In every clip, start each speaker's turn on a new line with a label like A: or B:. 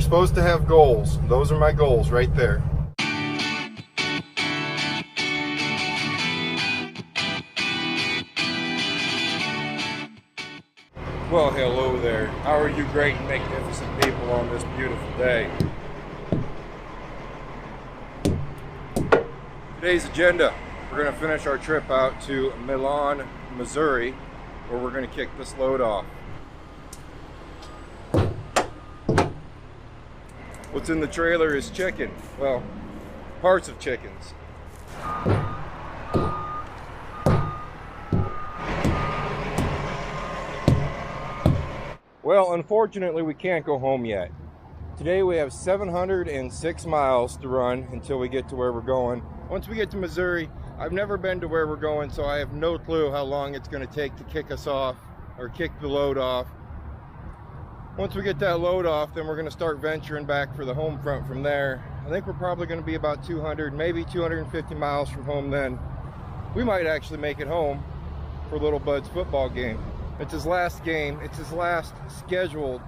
A: supposed to have goals. Those are my goals right there. Well, hello there. How are you great and magnificent people on this beautiful day? Today's agenda, we're going to finish our trip out to Milan, Missouri, where we're going to kick this load off. What's in the trailer is chicken. Well, parts of chickens. Well, unfortunately, we can't go home yet. Today we have 706 miles to run until we get to where we're going. Once we get to Missouri, I've never been to where we're going, so I have no clue how long it's going to take to kick us off, or kick the load off. Once we get that load off, then we're going to start venturing back for the home front from there. I think we're probably going to be about 200, maybe 250 miles from home then. We might actually make it home for little Bud's football game. It's his last game. It's his last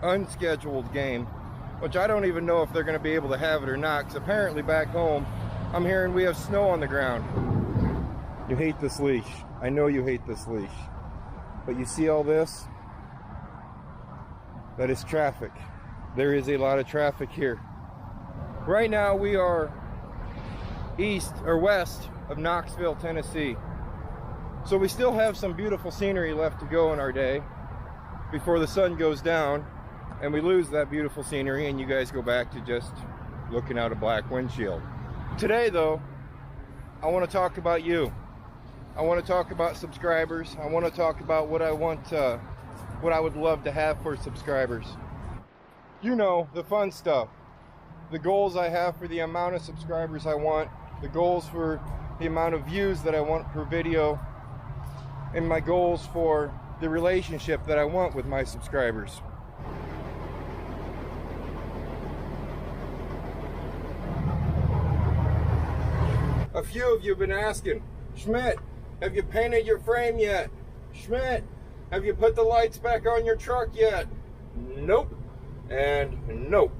A: unscheduled game, which I don't even know if they're going to be able to have it or not, because apparently back home, I'm hearing we have snow on the ground. You hate this leash. I know you hate this leash. But you see all this? That is traffic. There is a lot of traffic here. Right now we are east or west of Knoxville, Tennessee. So we still have some beautiful scenery left to go in our day before the sun goes down and we lose that beautiful scenery and you guys go back to just looking out a black windshield. Today though, I want to talk about you. I want to talk about subscribers. I want to talk about what I would love to have for subscribers. You know, the fun stuff. The goals I have for the amount of subscribers I want, the goals for the amount of views that I want per video, and my goals for the relationship that I want with my subscribers. A few of you have been asking, Schmidt, have you painted your frame yet? Schmidt, have you put the lights back on your truck yet? Nope, and nope.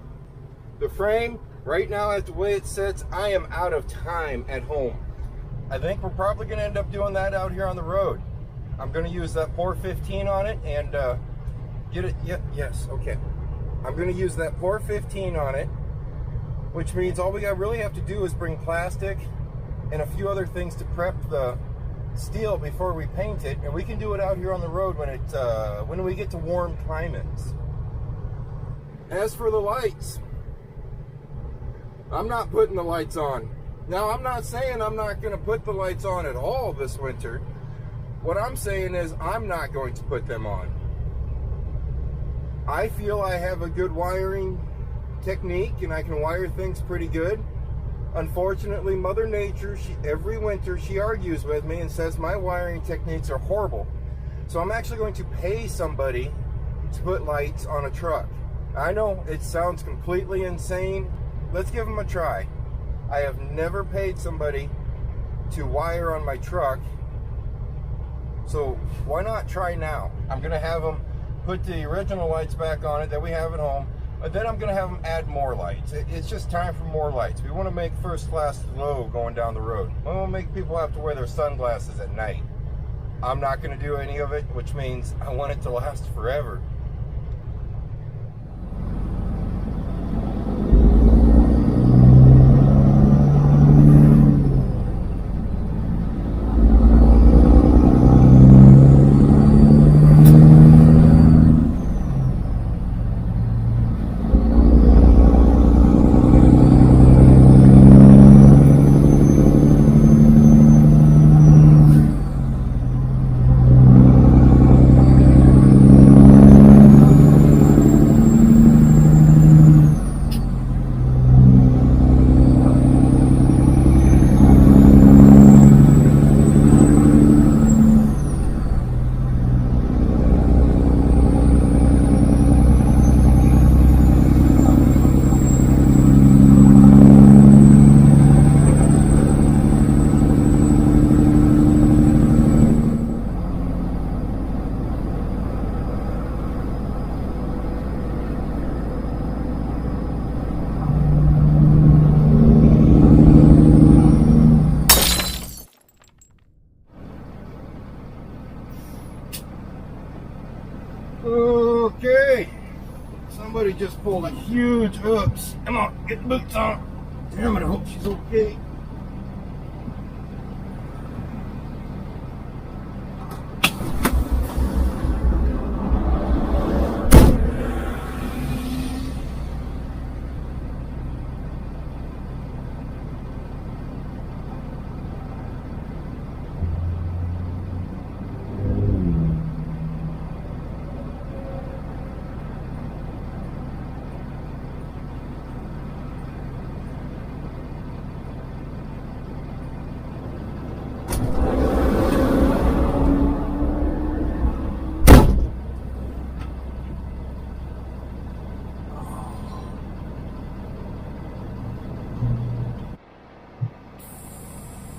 A: The frame, right now as the way it sits, I am out of time at home. I think we're probably gonna end up doing that out here on the road. I'm gonna use that Pour 15 on it and get it, yes, okay. I'm gonna use that Pour 15 on it, which means all we really have to do is bring plastic and a few other things to prep the steel before we paint it, and we can do it out here on the road when we get to warm climates. As for the lights, I'm not putting the lights on. Now, I'm not saying I'm not going to put the lights on at all this winter. What I'm saying is I'm not going to put them on. I feel I have a good wiring technique and I can wire things pretty good. Unfortunately, Mother Nature, every winter she argues with me and says my wiring techniques are horrible. So I'm actually going to pay somebody to put lights on a truck. I know it sounds completely insane. Let's give them a try. I have never paid somebody to wire on my truck. So why not try now? I'm going to have them put the original lights back on it that we have at home. But then I'm going to have them add more lights. It's just time for more lights. We want to make first class low going down the road. We want to make people have to wear their sunglasses at night. I'm not going to do any of it, which means I want it to last forever. Somebody just pulled a huge oops. Come on, get the boots on. Damn it, I hope she's okay.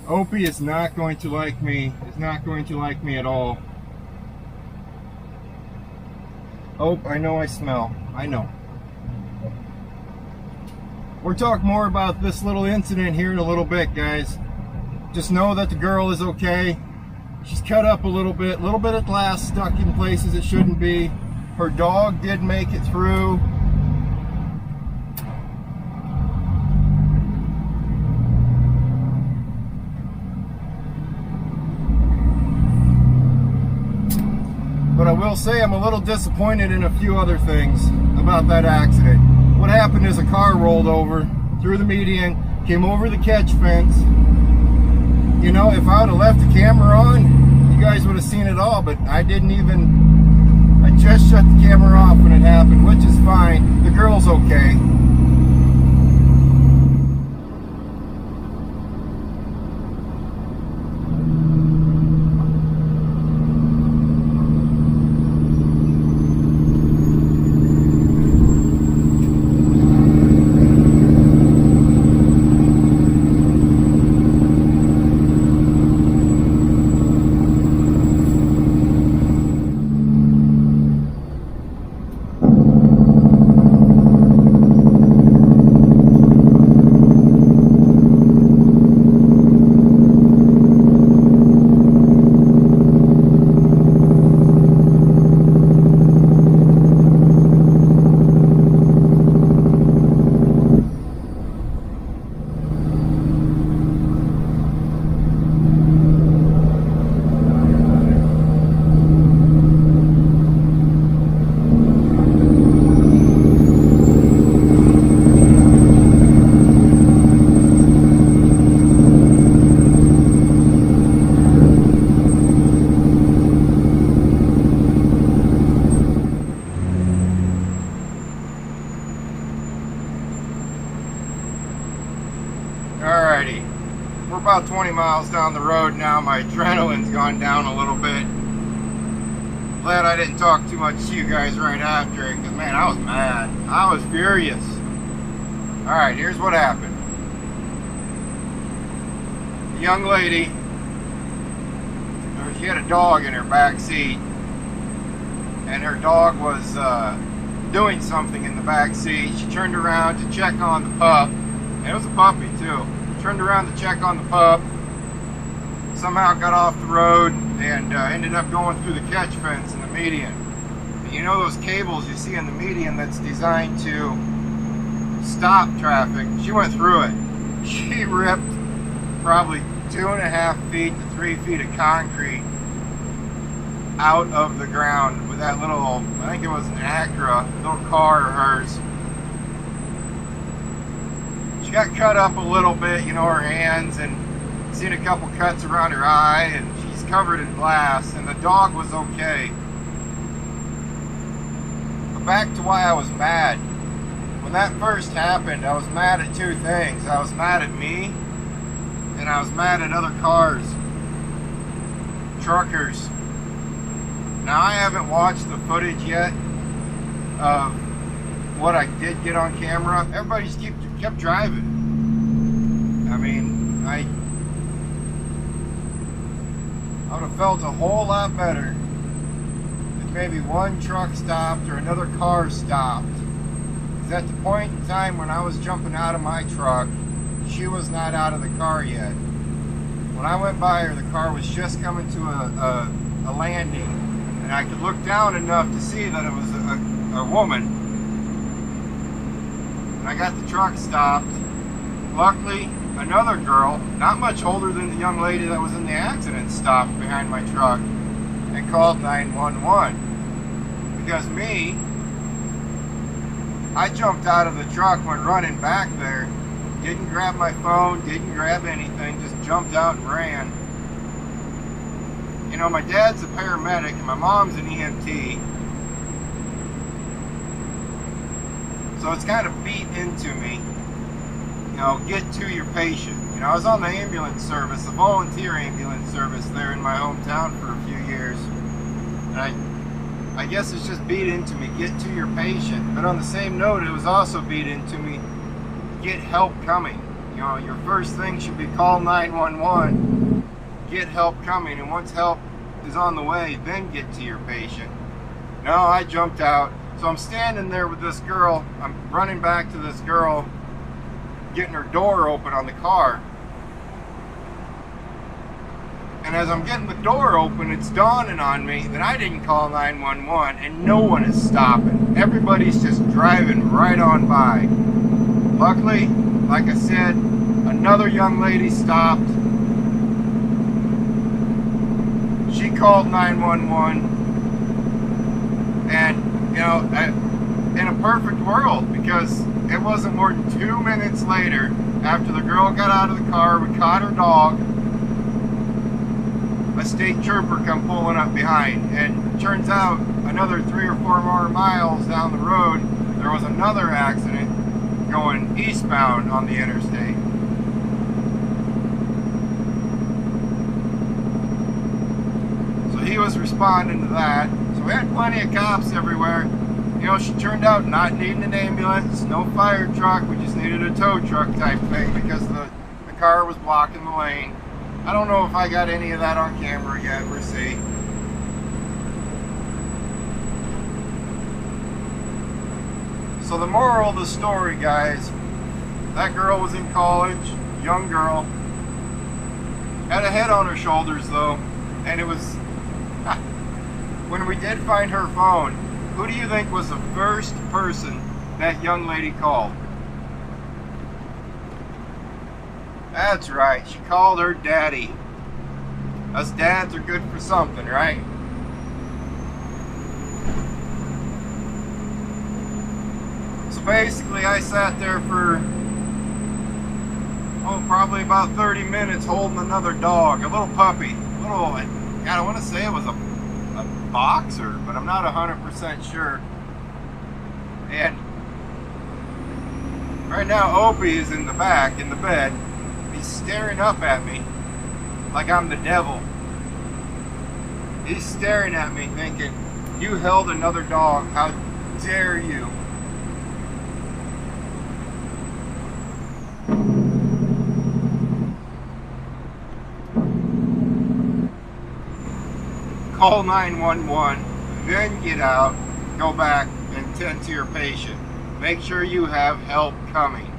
A: Opie is not going to like me. Is not going to like me at all. Oh, I know I smell. I know. We'll talk more about this little incident here in a little bit, guys. Just know that the girl is okay. She's cut up a little bit of glass stuck in places it shouldn't be. Her dog did make it through. But I will say I'm a little disappointed in a few other things about that accident. What happened is a car rolled over through the median, came over the catch fence. You know, if I would have left the camera on, you guys would have seen it all, but I didn't even, I just shut the camera off when it happened, which is fine. The girl's okay. Alrighty, we're about 20 miles down the road now. My adrenaline's gone down a little bit. Glad I didn't talk too much to you guys right after it, because man, I was mad. I was furious. Alright, here's what happened. The young lady, she had a dog in her back seat, and her dog was doing something in the back seat. She turned around to check on the pup. It was a puppy too. Turned around to check on the pup. Somehow got off the road and ended up going through the catch fence in the median. And you know those cables you see in the median that's designed to stop traffic? She went through it. She ripped probably 2.5 feet to 3 feet of concrete out of the ground with that little, I think it was an Acura, little car of hers. She got cut up a little bit, you know, her hands, and seen a couple cuts around her eye, and she's covered in glass, and the dog was okay. But back to why I was mad. When that first happened, I was mad at two things. I was mad at me, and I was mad at other cars, truckers. Now, I haven't watched the footage yet of what I did get on camera. Everybody just kept driving. I mean, I would have felt a whole lot better if maybe one truck stopped or another car stopped. Because at the point in time when I was jumping out of my truck, she was not out of the car yet. When I went by her, the car was just coming to a landing, and I could look down enough to see that it was a woman. and I got the truck stopped. Luckily, another girl, not much older than the young lady that was in the accident, stopped behind my truck and called 911. Because me, I jumped out of the truck, went running back there, didn't grab my phone, didn't grab anything, just jumped out and ran. You know, my dad's a paramedic and my mom's an EMT. So it's kind of beat into me, you know, get to your patient. You know, I was on the ambulance service, the volunteer ambulance service there in my hometown for a few years. And I guess it's just beat into me, get to your patient. But on the same note, it was also beat into me, get help coming. You know, your first thing should be call 911, get help coming. And once help is on the way, then get to your patient. No, I jumped out. So I'm standing there with this girl. I'm running back to this girl, getting her door open on the car. And as I'm getting the door open, it's dawning on me that I didn't call 911 and no one is stopping. Everybody's just driving right on by. Luckily, like I said, another young lady stopped. She called 911. And you know, in a perfect world, because it wasn't more than 2 minutes later, after the girl got out of the car, we caught her dog, a state trooper come pulling up behind, and it turns out another 3 or 4 more miles down the road, there was another accident going eastbound on the interstate. So he was responding to that. So we had plenty of cops everywhere. You know, she turned out not needing an ambulance, no fire truck, we just needed a tow truck type thing because the car was blocking the lane. I don't know if I got any of that on camera yet, we'll see. So the moral of the story, guys, that girl was in college, young girl, had a head on her shoulders though, and it was, when we did find her phone, who do you think was the first person that young lady called? That's right, she called her daddy. Us dads are good for something, right? So basically I sat there for, oh, probably about 30 minutes holding another dog, a little puppy. God, I want to say it was a boxer, but I'm not 100% sure. And right now Opie is in the back in the bed. He's staring up at me like I'm the devil. He's staring at me thinking, you held another dog, how dare you? Call 911, then get out, go back and tend to your patient. Make sure you have help coming.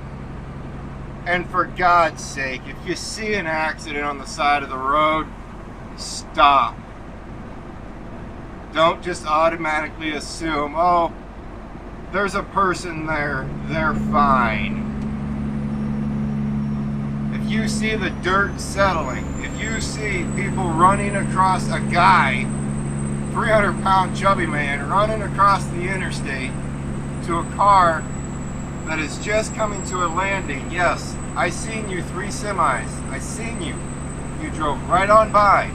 A: And for God's sake, if you see an accident on the side of the road, stop. Don't just automatically assume, oh, there's a person there, they're fine. If you see the dirt settling, if you see people running across a guy, 300-pound chubby man, running across the interstate to a car that is just coming to a landing, yes, I seen you, 3 semis, I seen you. You drove right on by.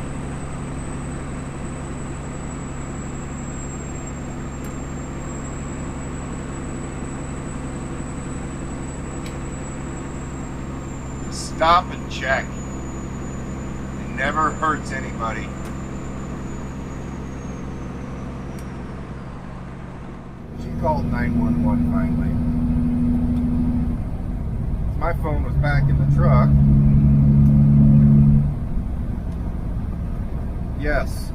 A: Stop and check. It never hurts anybody. She called 911 finally. My phone was back in the truck. Yes.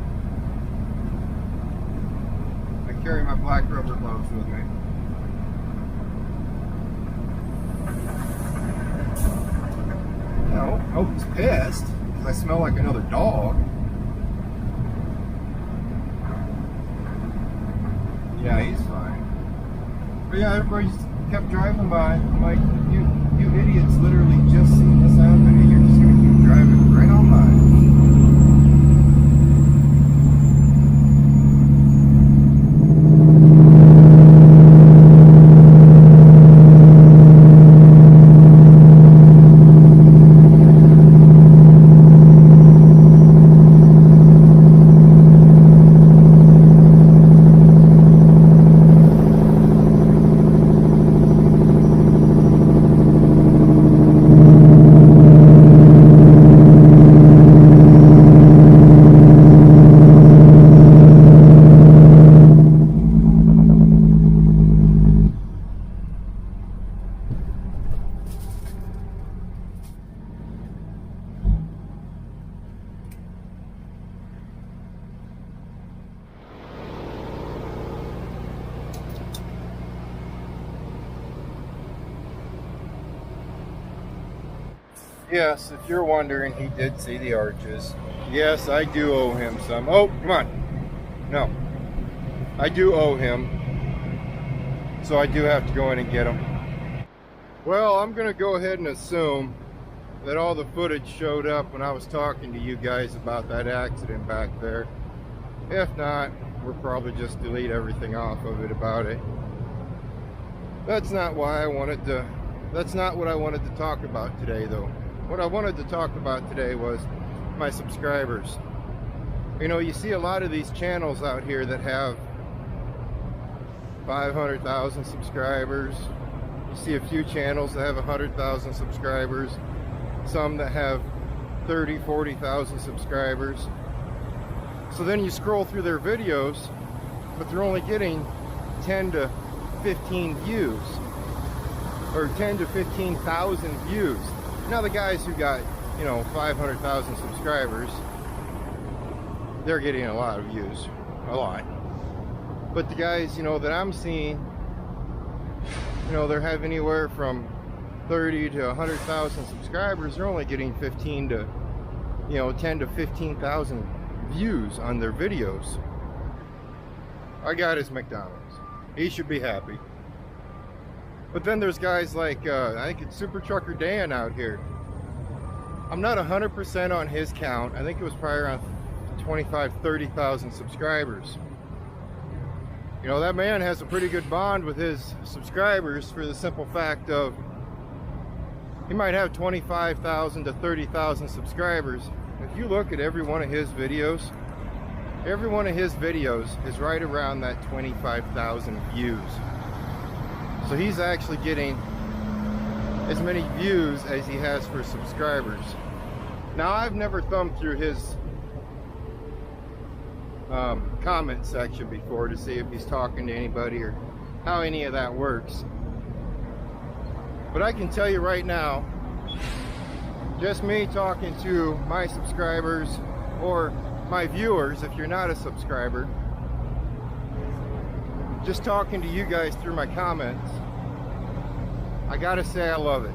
A: I carry my black rubber gloves with me. No, Opie's pissed because I smell like another dog. Yeah, he's fine. But yeah, everybody's kept driving by. I'm like, you idiots literally just seen this happen and you're just gonna keep driving right on by. Yes, if you're wondering, he did see the arches. Yes, I do owe him some. Oh, come on. No. I do owe him. So I do have to go in and get him. Well, I'm going to go ahead and assume that all the footage showed up when I was talking to you guys about that accident back there. If not, we'll probably just delete everything off of it about it. That's not what I wanted to talk about today, though. What I wanted to talk about today was my subscribers. You know, you see a lot of these channels out here that have 500,000 subscribers. You see a few channels that have 100,000 subscribers. Some that have 30, 40,000 subscribers. So then you scroll through their videos, but they're only getting 10 to 15 views. Or 10 to 15,000 views. Now the guys who got, 500,000 subscribers, they're getting a lot of views, a lot. But the guys, that I'm seeing, they're having anywhere from 30 to 100,000 subscribers. They're only getting 10 to 15,000 views on their videos. Our guy is McDonald's. He should be happy. But then there's guys like, I think it's Super Trucker Dan out here. I'm not 100% on his count. I think it was probably around 25, 30,000 subscribers. That man has a pretty good bond with his subscribers for the simple fact of he might have 25,000 to 30,000 subscribers. If you look at every one of his videos is right around that 25,000 views. So he's actually getting as many views as he has for subscribers. Now, I've never thumbed through his comment section before to see if he's talking to anybody or how any of that works. But I can tell you right now, just me talking to my subscribers or my viewers, if you're not a subscriber, just talking to you guys through my comments, I gotta say I love it.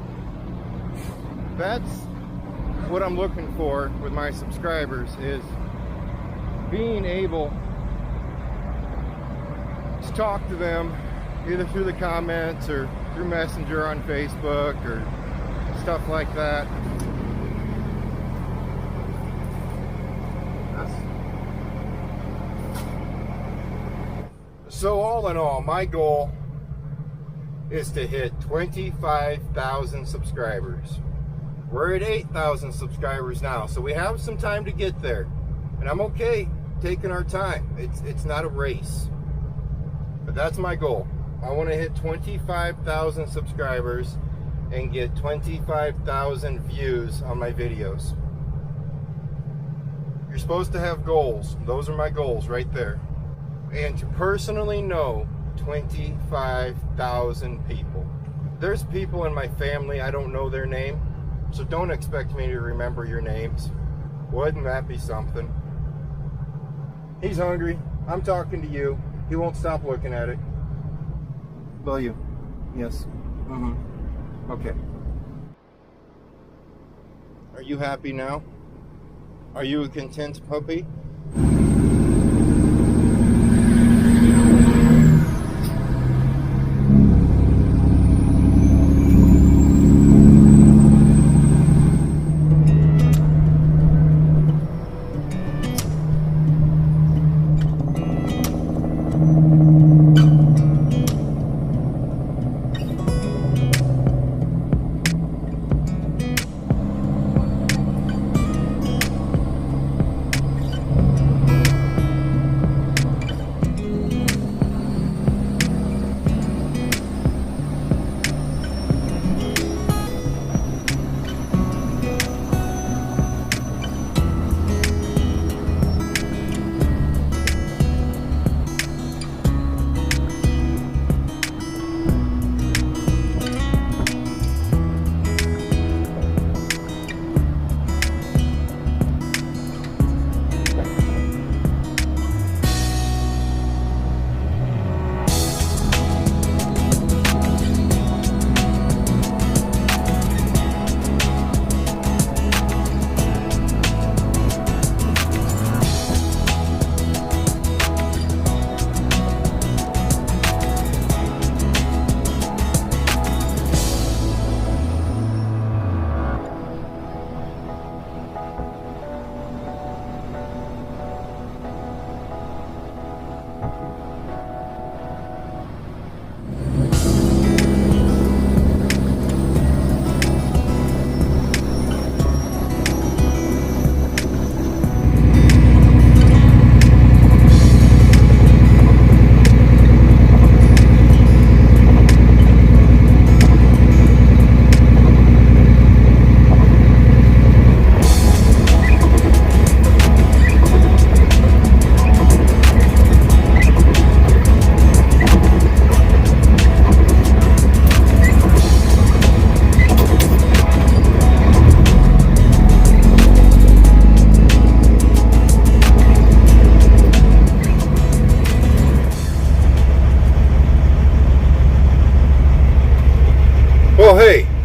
A: That's what I'm looking for with my subscribers, is being able to talk to them either through the comments or through Messenger on Facebook or stuff like that. So all in all, my goal is to hit 25,000 subscribers. We're at 8,000 subscribers now, so we have some time to get there. And I'm okay taking our time. It's not a race. But that's my goal. I want to hit 25,000 subscribers and get 25,000 views on my videos. You're supposed to have goals. Those are my goals right there. And to personally know 25,000 people. There's people in my family, I don't know their name, so don't expect me to remember your names. Wouldn't that be something? He's hungry. I'm talking to you. He won't stop looking at it. Will you? Yes. Okay. Are you happy now? Are you a content puppy?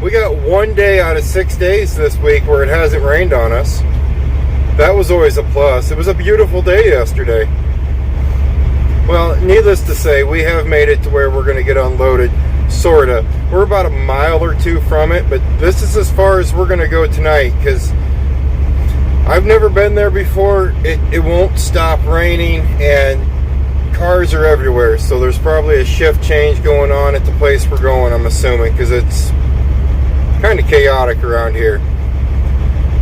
A: We got 1 day out of 6 days this week where it hasn't rained on us. That was always a plus. It was a beautiful day yesterday. Well, needless to say, we have made it to where we're going to get unloaded, sorta. We're about a mile or two from it, but this is as far as we're going to go tonight, because I've never been there before. It won't stop raining, and cars are everywhere, so there's probably a shift change going on at the place we're going, I'm assuming, because it's kind of chaotic around here.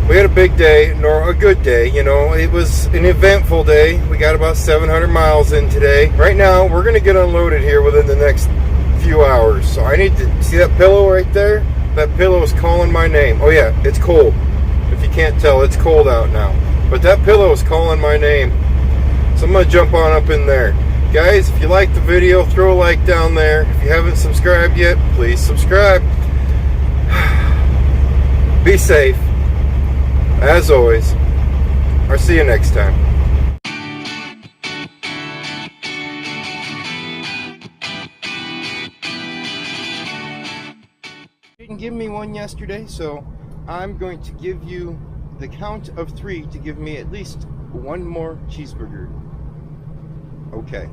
A: We had a big day, nor a good day, you know. It was an eventful day. We got about 700 miles in today. Right now, we're going to get unloaded here within the next few hours. So I need to see that pillow right there. That pillow is calling my name. Oh yeah, it's cold. If you can't tell, it's cold out now. But that pillow is calling my name. So I'm going to jump on up in there. Guys, if you like the video, throw a like down there. If you haven't subscribed yet, please subscribe. Be safe. As always, I'll see you next time. You didn't give me one yesterday, so I'm going to give you the count of 3 to give me at least one more cheeseburger. Okay.